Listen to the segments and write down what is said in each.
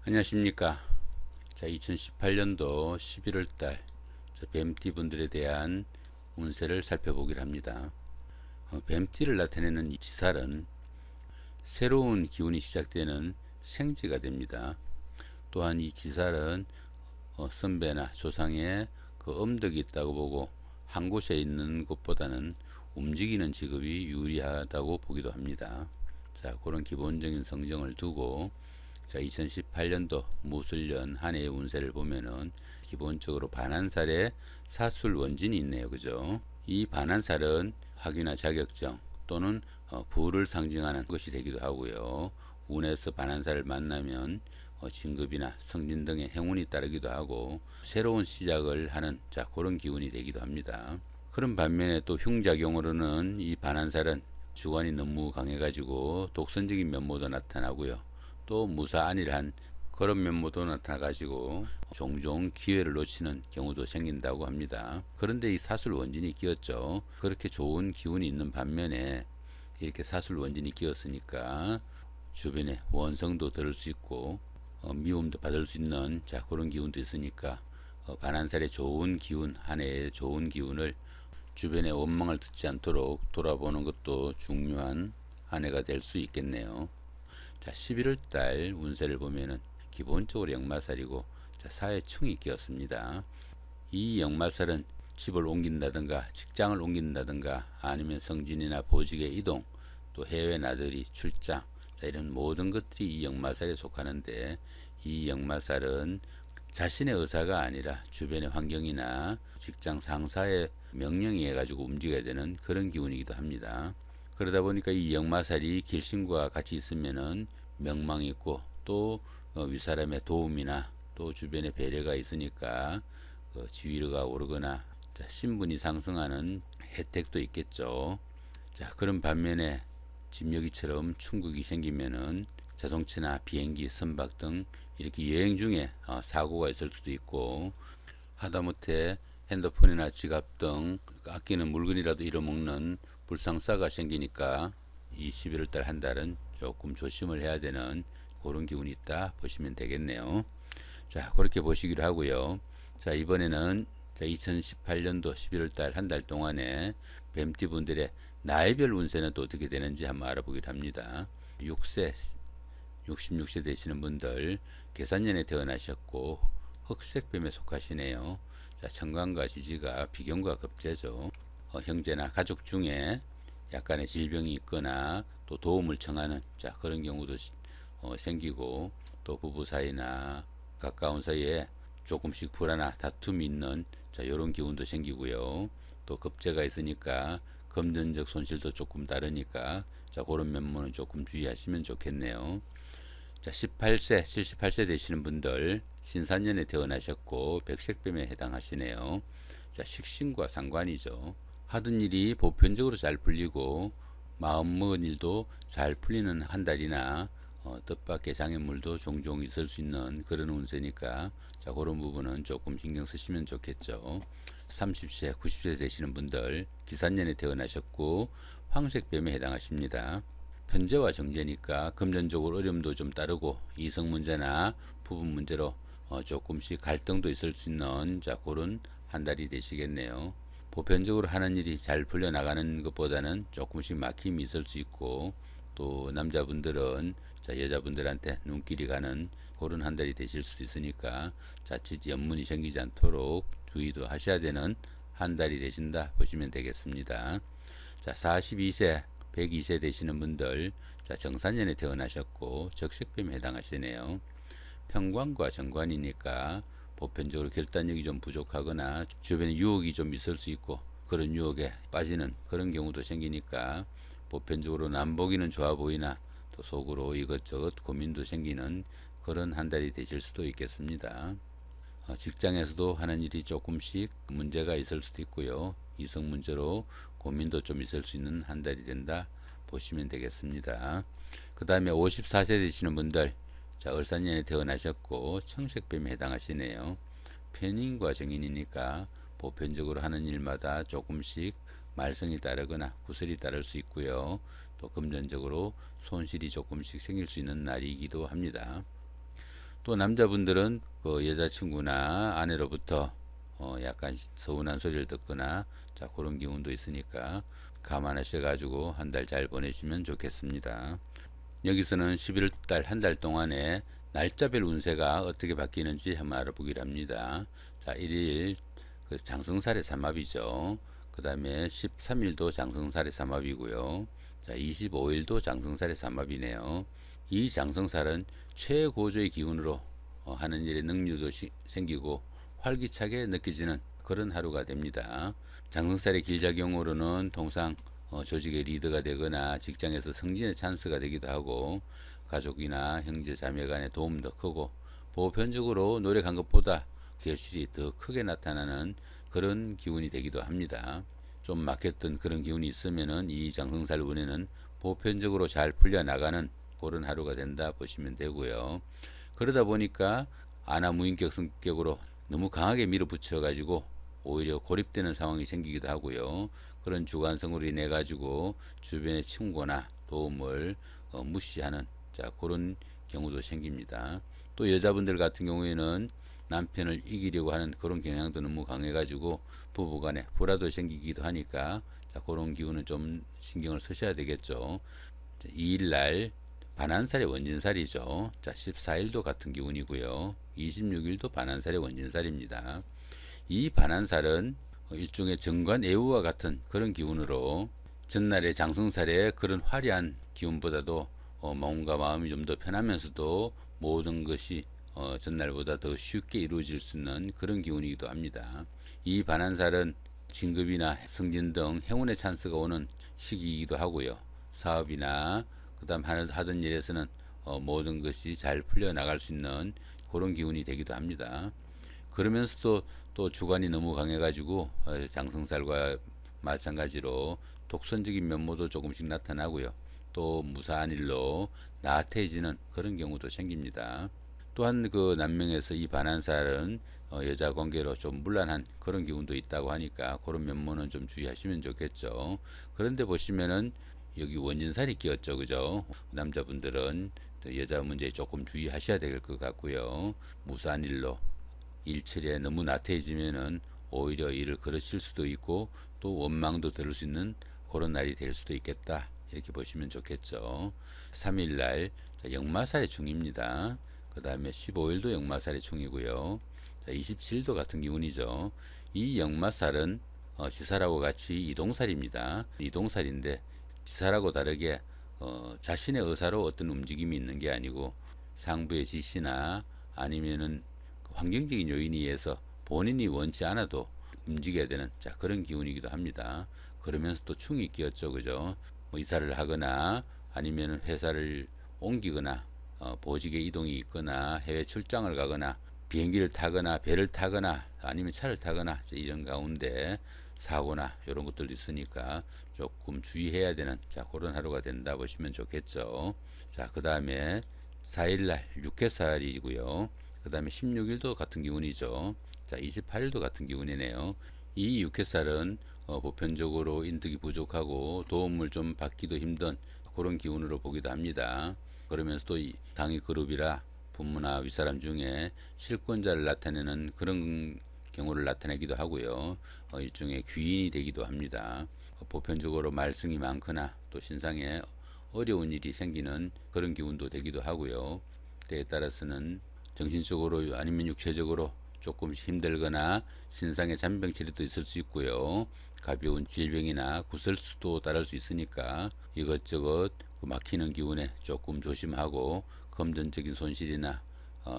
안녕하십니까. 자, 2018년도 11월달 뱀띠 분들에 대한 운세를 살펴보기로 합니다. 뱀띠를 나타내는 이 지살은 새로운 기운이 시작되는 생지가 됩니다. 또한 이 지살은 선배나 조상의 그 엄덕이 있다고 보고 한 곳에 있는 것보다는 움직이는 직업이 유리하다고 보기도 합니다. 자, 그런 기본적인 성정을 두고 자, 2018년도 무술년 한 해의 운세를 보면은 기본적으로 반한살에 사술 원진이 있네요. 그죠? 이 반한살은 학위나 자격증 또는 부를 상징하는 것이 되기도 하고요. 운에서 반한살을 만나면 진급이나 승진 등의 행운이 따르기도 하고 새로운 시작을 하는 자, 그런 기운이 되기도 합니다. 그런 반면에 또 흉작용으로는 이 반한살은 주관이 너무 강해가지고 독선적인 면모도 나타나고요. 또 무사안일한 그런 면모도 나타나가지고 종종 기회를 놓치는 경우도 생긴다고 합니다. 그런데 이 사술 원진이 끼었죠. 그렇게 좋은 기운이 있는 반면에 이렇게 사술 원진이 끼었으니까 주변에 원성도 들을 수 있고 미움도 받을 수 있는 자, 그런 기운도 있으니까 반한살의 좋은 기운, 한 해의 좋은 기운을 주변의 원망을 듣지 않도록 돌아보는 것도 중요한 한 해가 될 수 있겠네요. 자, 11월 달 운세를 보면은 기본적으로 역마살이고 자, 사회충이 끼었습니다. 이 역마살은 집을 옮긴다든가 직장을 옮긴다든가 아니면 성진이나 보직의 이동 또 해외 나들이 출장 자, 이런 모든 것들이 이 역마살에 속하는데 이 역마살은 자신의 의사가 아니라 주변의 환경이나 직장 상사의 명령에 의해 가지고 움직여야 되는 그런 기운이기도 합니다. 그러다 보니까 이 역마살이 길신과 같이 있으면은 명망이 있고 또 윗사람의 도움이나 또 주변의 배려가 있으니까 지위가 오르거나 자, 신분이 상승하는 혜택도 있겠죠. 자, 그런 반면에 진묘기처럼 충격이 생기면은 자동차나 비행기, 선박 등 이렇게 여행 중에 사고가 있을 수도 있고 하다못해 핸드폰이나 지갑 등 아끼는 물건이라도 잃어먹는 불상사가 생기니까 이 11월 달 한 달은 조금 조심을 해야 되는 그런 기운이 있다 보시면 되겠네요. 자, 그렇게 보시기로 하고요. 자, 이번에는 2018년도 11월 달 한 달 동안에 뱀띠 분들의 나이별 운세는 또 어떻게 되는지 한번 알아보기로 합니다. 6세, 66세 되시는 분들 계산년에 태어나셨고 흑색뱀에 속하시네요. 자, 천간과 지지가 비견과 급제죠. 형제나 가족 중에 약간의 질병이 있거나 또 도움을 청하는 자, 그런 경우도 생기고 또 부부 사이나 가까운 사이에 조금씩 불화나 다툼이 있는 자, 이런 기운도 생기고요. 또 급제가 있으니까 금전적 손실도 조금 다르니까 자, 그런 면모는 조금 주의하시면 좋겠네요. 자, 18세, 78세 되시는 분들 신산년에 태어나셨고 백색뱀에 해당하시네요. 자, 식신과 상관이죠. 하던 일이 보편적으로 잘 풀리고 마음 먹은 일도 잘 풀리는 한 달이나 뜻밖의 장애물도 종종 있을 수 있는 그런 운세니까 자, 그런 부분은 조금 신경 쓰시면 좋겠죠. 30세, 90세 되시는 분들 기산년에 태어나셨고 황색뱀에 해당하십니다. 편제와 정제니까 금전적으로 어려움도 좀 따르고 이성 문제나 부분 문제로 조금씩 갈등도 있을 수 있는 자, 그런 한 달이 되시겠네요. 보편적으로 하는 일이 잘 풀려나가는 것보다는 조금씩 막힘이 있을 수 있고 또 남자분들은 자, 여자분들한테 눈길이 가는 그런 한 달이 되실 수도 있으니까 자칫 연문이 생기지 않도록 주의도 하셔야 되는 한 달이 되신다 보시면 되겠습니다. 자, 42세 102세 되시는 분들 자, 정산년에 태어나셨고 적색뱀에 해당하시네요. 편관과 정관이니까 보편적으로 결단력이 좀 부족하거나 주변에 유혹이 좀 있을 수 있고 그런 유혹에 빠지는 그런 경우도 생기니까 보편적으로 남보기는 좋아 보이나 또 속으로 이것저것 고민도 생기는 그런 한 달이 되실 수도 있겠습니다. 직장에서도 하는 일이 조금씩 문제가 있을 수도 있고요. 이성 문제로 고민도 좀 있을 수 있는 한 달이 된다 보시면 되겠습니다. 그 다음에 54세 되시는 분들 자, 을사년에 태어나셨고 청색뱀에 해당하시네요. 편인과 정인이니까 보편적으로 하는 일마다 조금씩 말썽이 따르거나 구설이 따를 수 있고요. 또 금전적으로 손실이 조금씩 생길 수 있는 날이기도 합니다. 또 남자분들은 그 여자친구나 아내로부터 약간 서운한 소리를 듣거나 자 그런 기운도 있으니까 감안하셔 가지고 한 달 잘 보내시면 좋겠습니다. 여기서는 11월달 한 달 동안에 날짜별 운세가 어떻게 바뀌는지 한번 알아보기로 합니다. 자 1일 그 장성살의 삼합이죠. 그 다음에 13일도 장성살의 삼합이고요. 자 25일도 장성살의 삼합이네요. 이 장성살은 최고조의 기운으로 하는 일에 능률도 생기고 활기차게 느껴지는 그런 하루가 됩니다. 장성살의 길작용으로는 통상 조직의 리더가 되거나 직장에서 승진의 찬스가 되기도 하고 가족이나 형제 자매 간의 도움도 크고 보편적으로 노력한 것보다 결실이 더 크게 나타나는 그런 기운이 되기도 합니다. 좀 막혔던 그런 기운이 있으면은 이 장성살 운에는 보편적으로 잘 풀려나가는 그런 하루가 된다 보시면 되고요. 그러다 보니까 아나무인격 성격으로 너무 강하게 밀어붙여 가지고 오히려 고립되는 상황이 생기기도 하고요. 그런 주관성으로 인해 가지고 주변의 친구나 도움을 무시하는 자 그런 경우도 생깁니다. 또 여자분들 같은 경우에는 남편을 이기려고 하는 그런 경향도 너무 강해 가지고 부부간에 불화도 생기기도 하니까 자 그런 기운은 좀 신경을 쓰셔야 되겠죠. 2일날 반한살의 원진살이죠. 자 14일도 같은 기운이고요. 26일도 반한살의 원진살입니다. 이 반한살은 일종의 정관애우와 같은 그런 기운으로 전날의 장성살의 그런 화려한 기운보다도 몸과 마음이 좀 더 편하면서도 모든 것이 전날보다 더 쉽게 이루어질 수 있는 그런 기운이기도 합니다. 이 반한살은 진급이나 승진 등 행운의 찬스가 오는 시기이기도 하고요. 사업이나 그다음 하던 일에서는 모든 것이 잘 풀려나갈 수 있는 그런 기운이 되기도 합니다. 그러면서도 또 주관이 너무 강해가지고 장성살과 마찬가지로 독선적인 면모도 조금씩 나타나고요. 또 무사한 일로 나태해지는 그런 경우도 생깁니다. 또한 그 남명에서 이 반한살은 여자 관계로 좀 문란한 그런 기운도 있다고 하니까 그런 면모는 좀 주의하시면 좋겠죠. 그런데 보시면은 여기 원진살이 끼었죠, 그죠? 남자분들은 여자 문제에 조금 주의하셔야 될 것 같고요. 무사한 일로 일처리에 너무 나태해지면은 오히려 일을 그르칠 수도 있고 또 원망도 들을 수 있는 그런 날이 될 수도 있겠다. 이렇게 보시면 좋겠죠. 3일날 역마살의 중입니다. 그 다음에 15일도 역마살의 중이고요. 27일도 같은 기운이죠. 이 역마살은 지살하고 같이 이동살입니다. 이동살인데 지살하고 다르게 자신의 의사로 어떤 움직임이 있는 게 아니고 상부의 지시나 아니면은 환경적인 요인에 의해서 본인이 원치 않아도 움직여야 되는 자 그런 기운이기도 합니다. 그러면서 또 충이 끼었죠, 그죠? 뭐 이사를 하거나 아니면 회사를 옮기거나 보직의 이동이 있거나 해외 출장을 가거나 비행기를 타거나 배를 타거나 아니면 차를 타거나 이런 가운데 사고나 이런 것들도 있으니까 조금 주의해야 되는 자 그런 하루가 된다 보시면 좋겠죠. 자 그 다음에 4일날 육해살이고요. 그 다음에 16일도 같은 기운이죠. 자 28일도 같은 기운이네요. 이 육해살은 보편적으로 인덕이 부족하고 도움을 좀 받기도 힘든 그런 기운으로 보기도 합니다. 그러면서 또 당위 그룹이라 부모나 윗사람 중에 실권자를 나타내는 그런 경우를 나타내기도 하고요. 일종의 귀인이 되기도 합니다. 보편적으로 말썽이 많거나 또 신상에 어려운 일이 생기는 그런 기운도 되기도 하고요. 때에 따라서는 정신적으로 아니면 육체적으로 조금 힘들거나 신상의 잔병 치레도 있을 수 있고요. 가벼운 질병이나 구설수도 따를 수 있으니까 이것저것 막히는 기운에 조금 조심하고 금전적인 손실이나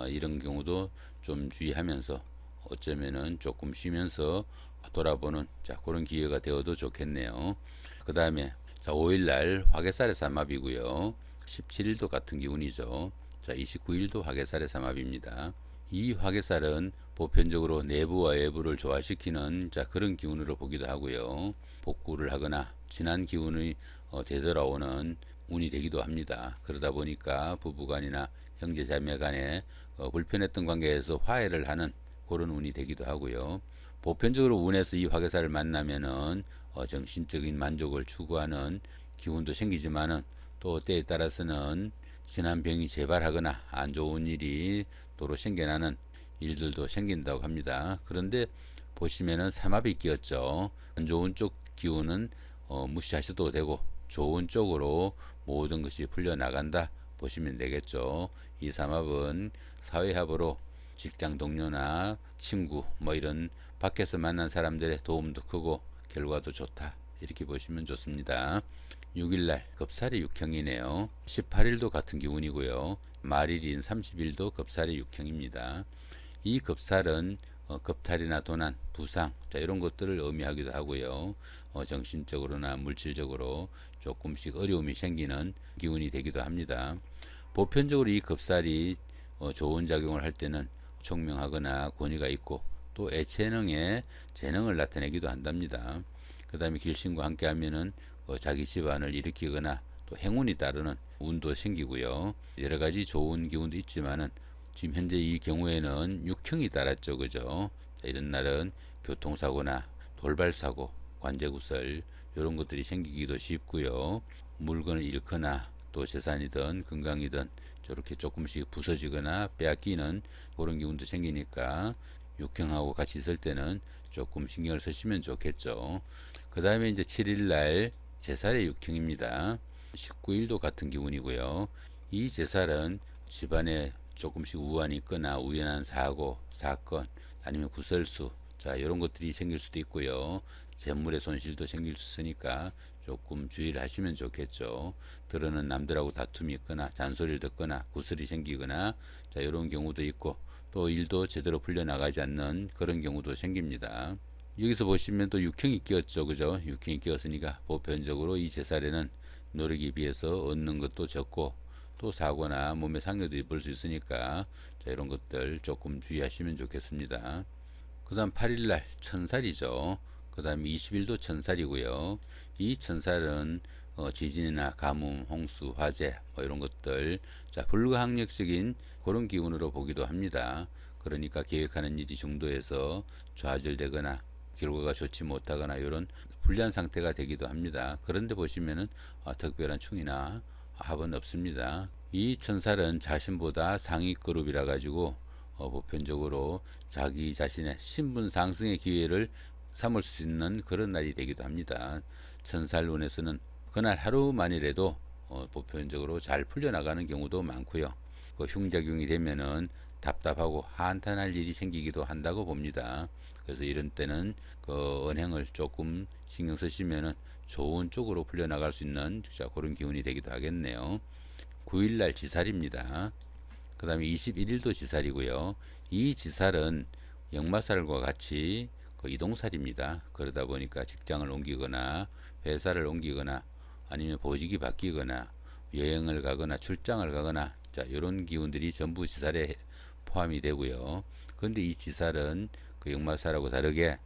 이런 경우도 좀 주의하면서 어쩌면은 조금 쉬면서 돌아보는 자 그런 기회가 되어도 좋겠네요. 그 다음에 자 5일날 화개살의 삼합이고요. 17일도 같은 기운이죠. 자 29일도 화개살의 삼합입니다. 이 화개살은 보편적으로 내부와 외부를 조화시키는 자 그런 기운으로 보기도 하고요. 복구를 하거나 지난 기운이 되돌아오는 운이 되기도 합니다. 그러다 보니까 부부간이나 형제자매 간에 불편했던 관계에서 화해를 하는 그런 운이 되기도 하고요. 보편적으로 운에서 이 화개살을 만나면은 정신적인 만족을 추구하는 기운도 생기지만은 또 때에 따라서는 지난 병이 재발하거나 안 좋은 일이 도로 생겨나는 일들도 생긴다고 합니다. 그런데 보시면은 삼합이 끼었죠. 안 좋은 쪽 기운은 무시하셔도 되고 좋은 쪽으로 모든 것이 풀려나간다 보시면 되겠죠. 이 삼합은 사회합으로 직장 동료나 친구 뭐 이런 밖에서 만난 사람들의 도움도 크고 결과도 좋다 이렇게 보시면 좋습니다. 6일날 겁살이 6형이네요. 18일도 같은 기운이고요. 말일인 30일도 겁살이 6형입니다. 이 겁살은 겁탈이나 도난, 부상 자 이런 것들을 의미하기도 하고요. 정신적으로나 물질적으로 조금씩 어려움이 생기는 기운이 되기도 합니다. 보편적으로 이 겁살이 좋은 작용을 할 때는 총명하거나 권위가 있고 또 애체능에 재능을 나타내기도 한답니다. 그 다음에 길신과 함께 하면은 자기 집안을 일으키거나 또 행운이 따르는 운도 생기고요. 여러 가지 좋은 기운도 있지만은 지금 현재 이 경우에는 육형이 따랐죠. 그죠? 자, 이런 날은 교통사고나 돌발사고, 관제구설 이런 것들이 생기기도 쉽고요. 물건을 잃거나 또 재산이든 건강이든 저렇게 조금씩 부서지거나 빼앗기는 그런 기운도 생기니까 육형하고 같이 있을 때는 조금 신경을 쓰시면 좋겠죠. 그 다음에 이제 7일날 제살의 육형입니다. 19일도 같은 기운이고요. 이 제살은 집안에 조금씩 우환이 있거나 우연한 사고, 사건, 아니면 구설수, 자 이런 것들이 생길 수도 있고요. 재물의 손실도 생길 수 있으니까 조금 주의를 하시면 좋겠죠. 들어는 남들하고 다툼이 있거나 잔소리를 듣거나 구설이 생기거나 자 이런 경우도 있고 또 일도 제대로 풀려나가지 않는 그런 경우도 생깁니다. 여기서 보시면 또 육형이 끼었죠. 그죠? 육형이 끼었으니까 보편적으로 이 제살에는 노력에 비해서 얻는 것도 적고 또 사고나 몸에 상처도 입을 수 있으니까 자 이런 것들 조금 주의하시면 좋겠습니다. 그 다음 8일날 천살이죠. 그 다음 20일도 천살이고요. 이 천살은 지진이나 가뭄, 홍수, 화재 뭐 이런 것들 자 불가항력적인 그런 기운으로 보기도 합니다. 그러니까 계획하는 일이 중도에서 좌절되거나 결과가 좋지 못하거나 이런 불리한 상태가 되기도 합니다. 그런데 보시면은 특별한 충이나 합은 없습니다. 이 천살은 자신보다 상위 그룹이라 가지고 보편적으로 자기 자신의 신분 상승의 기회를 삼을 수 있는 그런 날이 되기도 합니다. 천살운에서는 그날 하루만이라도 보편적으로 잘 풀려나가는 경우도 많고요. 그 흉작용이 되면은 답답하고 한탄할 일이 생기기도 한다고 봅니다. 그래서 이런 때는 그 언행을 조금 신경 쓰시면은 좋은 쪽으로 풀려나갈 수 있는 그런 기운이 되기도 하겠네요. 9일날 지살입니다. 그 다음에 21일도 지살이고요. 이 지살은 역마살과 같이 그 이동살입니다. 그러다 보니까 직장을 옮기거나 회사를 옮기거나 아니면 보직이 바뀌거나 여행을 가거나 출장을 가거나 자 이런 기운들이 전부 지살에 포함이 되고요. 그런데 이 지살은 그 역마살하고 다르게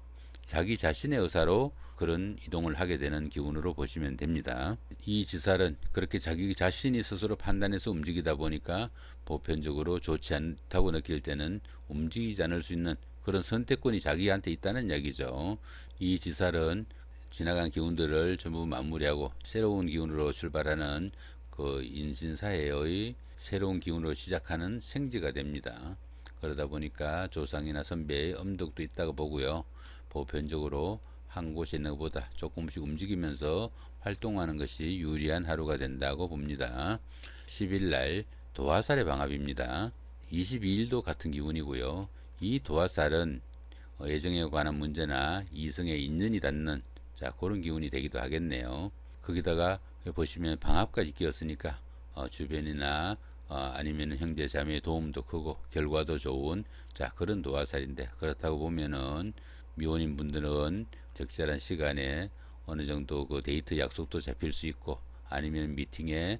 자기 자신의 의사로 그런 이동을 하게 되는 기운으로 보시면 됩니다. 이 지살은 그렇게 자기 자신이 스스로 판단해서 움직이다 보니까 보편적으로 좋지 않다고 느낄 때는 움직이지 않을 수 있는 그런 선택권이 자기한테 있다는 이야기죠. 이 지살은 지나간 기운들을 전부 마무리하고 새로운 기운으로 출발하는 그 인신사회의 새로운 기운으로 시작하는 생지가 됩니다. 그러다 보니까 조상이나 선배의 엄덕도 있다고 보고요. 보편적으로 한 곳에 있는 것보다 조금씩 움직이면서 활동하는 것이 유리한 하루가 된다고 봅니다. 10일날 도화살의 방합입니다. 22일도 같은 기운이고요. 이 도화살은 애정에 관한 문제나 이성에 인연이 닿는 자 그런 기운이 되기도 하겠네요. 거기다가 보시면 방합까지 끼었으니까 주변이나 아니면 형제 자매의 도움도 크고 결과도 좋은 자 그런 도화살인데 그렇다고 보면은 미혼인 분들은 적절한 시간에 어느 정도 그 데이트 약속도 잡힐 수 있고 아니면 미팅에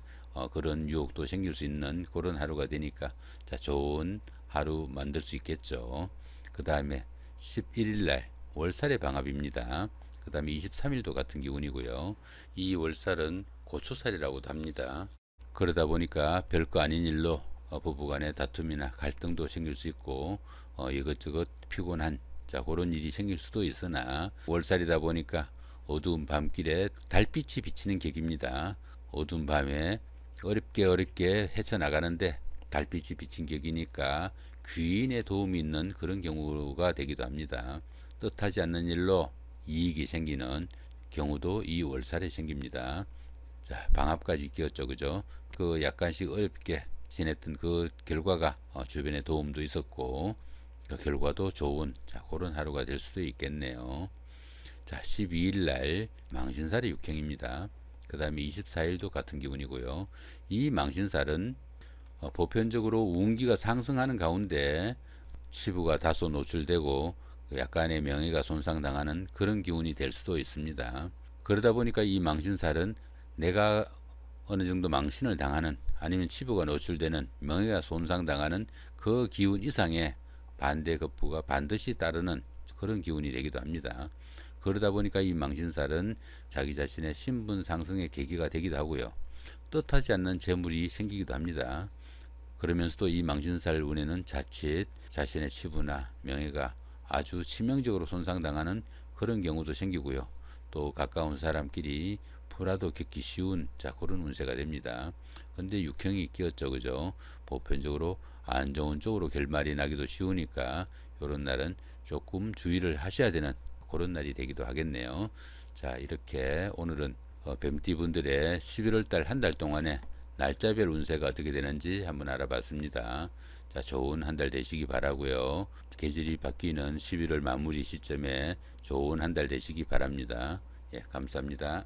그런 유혹도 생길 수 있는 그런 하루가 되니까 자 좋은 하루 만들 수 있겠죠. 그 다음에 11일날 월살의 방합입니다. 그 다음에 23일도 같은 기운이고요. 이 월살은 고초살이라고도 합니다. 그러다 보니까 별거 아닌 일로 부부간의 다툼이나 갈등도 생길 수 있고 이것저것 피곤한 자 그런 일이 생길 수도 있으나 월살이다 보니까 어두운 밤길에 달빛이 비치는 격입니다. 어두운 밤에 어렵게 헤쳐나가는데 달빛이 비친 격이니까 귀인의 도움이 있는 그런 경우가 되기도 합니다. 뜻하지 않는 일로 이익이 생기는 경우도 이 월살에 생깁니다. 자, 방합까지 끼었죠, 그죠? 그 약간씩 어렵게 지냈던 그 결과가 주변에 도움도 있었고 그 결과도 좋은 그런 하루가 될 수도 있겠네요. 자, 12일 날 망신살이 육행입니다. 그 다음에 24일도 같은 기분이고요. 이 망신살은 보편적으로 운기가 상승하는 가운데 치부가 다소 노출되고 약간의 명예가 손상당하는 그런 기운이 될 수도 있습니다. 그러다 보니까 이 망신살은 내가 어느 정도 망신을 당하는 아니면 치부가 노출되는 명예가 손상당하는 그 기운 이상의 반대급부가 반드시 따르는 그런 기운이 되기도 합니다. 그러다 보니까 이 망신살은 자기 자신의 신분 상승의 계기가 되기도 하고요. 뜻하지 않는 재물이 생기기도 합니다. 그러면서도 이 망신살 운에는 자칫 자신의 치부나 명예가 아주 치명적으로 손상당하는 그런 경우도 생기고요. 또 가까운 사람끼리 불화도 겪기 쉬운 그런 운세가 됩니다. 근데 육형이 끼었죠, 그죠? 보편적으로 안 좋은 쪽으로 결말이 나기도 쉬우니까 이런 날은 조금 주의를 하셔야 되는 그런 날이 되기도 하겠네요. 자, 이렇게 오늘은 뱀띠 분들의 11월 달 한 달 동안에 날짜별 운세가 어떻게 되는지 한번 알아봤습니다. 자, 좋은 한 달 되시기 바라고요. 계절이 바뀌는 11월 마무리 시점에 좋은 한 달 되시기 바랍니다. 예, 감사합니다.